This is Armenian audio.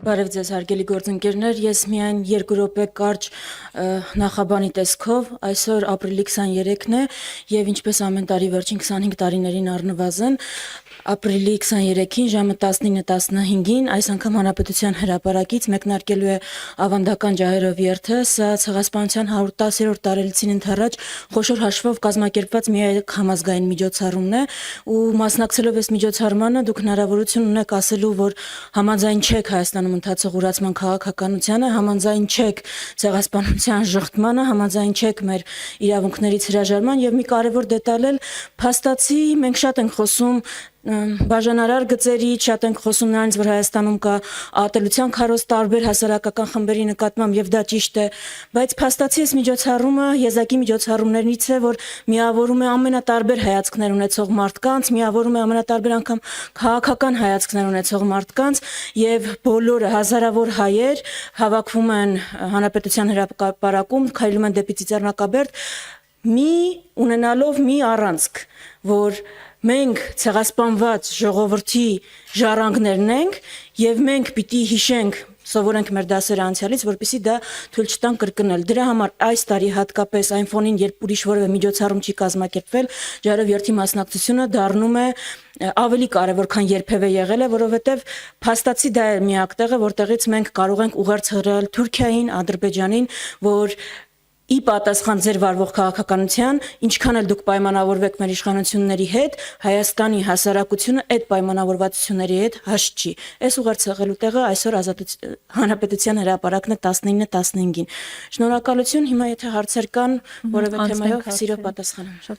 Բարև ձեզ հարգելի գործընկերներ, ես միայն 2 րոպե կարճ նախաբանի տեսքով, այսօր ապրիլի 23-ն է եւ ինչպես ամեն տարի վերջին 25 տարիներին առնվազն ապրիլի 23-ին ժամը 19:15-ին այս անգամ Հանրապետության հրապարակից մեկնարկելու է ավանդական ջահերով երթը, սա Ցեղասպանության 110-րդ տարելիցին ընթരാճ խոշոր հաշվով կազմակերպված միակ համազգային միջոցառումն է ու մասնակցելով այս միջոցառմանը դուք հնարավորություն ունեք ասելու, որ համաձայն չեք Հայաստանում ընթացող ուրացման քաղաքականությանը, համաձայն չեք ցեղասպանության ժխտմանը, համաձայն չեք մեր իրավունքներից հրաժարման եւ մի կարեւոր դետալ էլ փաստացի մենք շատ ենք խոսում բաժանարար գծերի, շատ ենք խոսում նրանից, որ Հայաստանում կա ատելության քարոզ տարբեր հասարակական խմբերի նկատմամբ եւ դա ճիշտ է, բայց փաստացի այս միջոցառումը եզակի միջոցառումներից է, որ միավորում է ամենատարբեր հայացքներ ունեցող մարդկանց, միավորում է ամենատարբեր անգամ քաղաքական հայացքներ ունեցող մարդկանց եւ բոլորը հազարավոր հայեր հավաքվում են Հանրապետության հրապարակում, քայլում են դեպի Ծիծեռնակաբերդ, ունենալով մի առանցք, որ մենք ցեղասպանված ժողովրդի ժառանգներն ենք եւ մենք պիտի հիշենք, սովորենք մեր դասերը անցյալից, որպեսզի դա թույլ չտան կրկնել։ Դրա համար այս տարի հատկապես այն ֆոնին, երբ ուրիշ որևէ միջոցառում չի կազմակերպվել, ջահերով երթի մասնակցությունը դառնում է ավելի կարևոր, քան երբևէ եղել է, որովհետեւ փաստացի դա է միակ տեղը, որտեղից մենք կարող ենք ուղերձ հղել Թուրքիային, Ադրբեջանին, որ ի պատասխան ձեր վարվող քաղաքականության, ինչքան էլ դուք պայմանավորվեք մեր իշխանությունների հետ, Հայաստանի հասարակությունը այդ պայմանավորվածությունների հետ հաշտ չի։ Այս ուղերձ հղելու տեղը այսօր Հանրապետության հրապարակն է 19:15-ին։ Շնորհակալություն, հիմա եթե հարցեր կան որևէ թեմայով, սիրով պատասխանեմ։